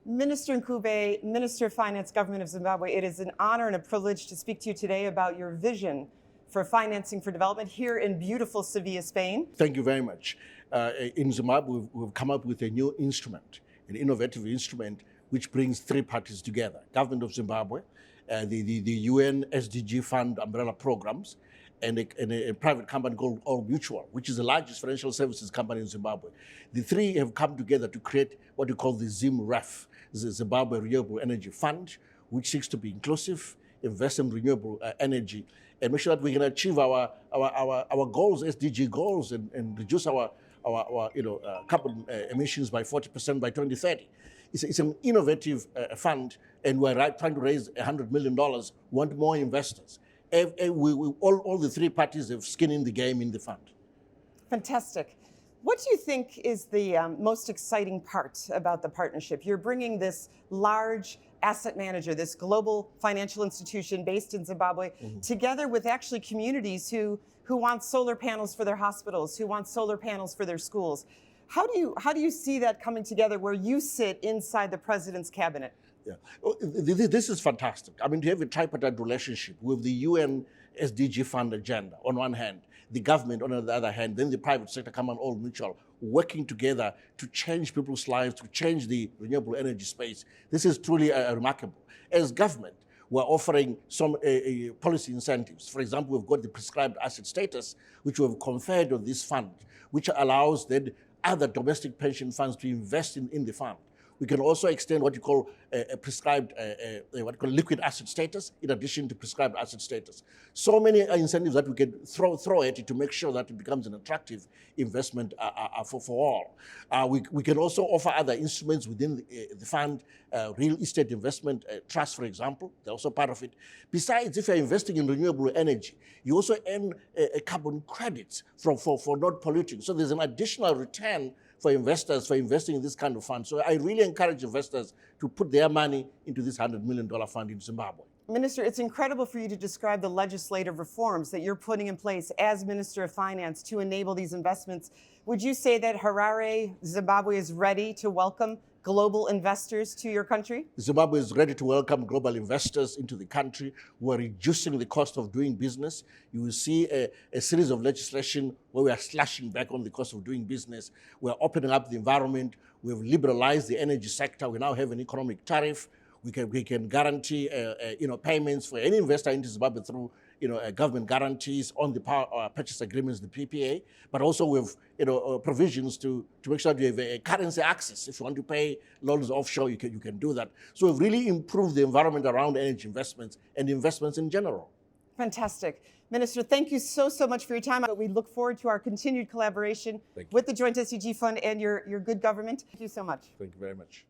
Minister Ncube, Minister of Finance, Government of Zimbabwe, it is an honor and a privilege to speak to you today about your vision for financing for development here in beautiful Sevilla, Spain. Thank you very much. In Zimbabwe, we've come up with a new instrument, an innovative instrument which brings three parties together: Government of Zimbabwe, the UN SDG Fund umbrella programs, and a private company called All Mutual, which is the largest financial services company in Zimbabwe. The three have come together to create what we call the ZimREF, the Zimbabwe Renewable Energy Fund, which seeks to be inclusive, invest in renewable energy, and make sure that we can achieve our goals, SDG goals, and reduce our carbon emissions by 40% by 2030. It's an innovative fund, and we're trying to raise $100 million. We want more investors. All the three parties have skin in the game in the fund. Fantastic. What do you think is the most exciting part about the partnership? You're bringing this large asset manager, this global financial institution based in Zimbabwe, together with actually communities who want solar panels for their hospitals, who want solar panels for their schools. How do you see that coming together where you sit inside the president's cabinet? Yeah, this is fantastic. I mean, to have a tripartite relationship with the UN SDG Fund agenda on one hand, the government on the other hand, then the private sector come on, All Mutual, working together to change people's lives, to change the renewable energy space. This is truly remarkable. As government, we're offering some policy incentives. For example, we've got the prescribed asset status, which we've conferred on this fund, which allows then other domestic pension funds to invest in the fund. We can also extend what you call a prescribed, what you call liquid asset status, in addition to prescribed asset status. So many incentives that we can throw at it to make sure that it becomes an attractive investment for all. We can also offer other instruments within the fund, real estate investment trust, for example. They're also part of it. Besides, if you're investing in renewable energy, you also earn carbon credits for not polluting. So there's an additional return for investors for investing in this kind of fund. So I really encourage investors to put their money into this $100 million fund in Zimbabwe. Minister, it's incredible for you to describe the legislative reforms that you're putting in place as Minister of Finance to enable these investments. Would you say that Harare, Zimbabwe, is ready to welcome global investors to your country? Zimbabwe is ready to welcome global investors into the country. We're reducing the cost of doing business. You will see a series of legislation where we are slashing back on the cost of doing business. We're opening up the environment. We've liberalized the energy sector. We now have an economic tariff. We can guarantee payments for any investor into Zimbabwe through government guarantees on the power purchase agreements, the PPA, but also with provisions to make sure that you have a currency access. If you want to pay loans offshore, you can do that. So we've really improved the environment around energy investments and investments in general. Fantastic. Minister, thank you so much for your time. We look forward to our continued collaboration with the Joint SDG Fund and your good government. Thank you so much. Thank you very much.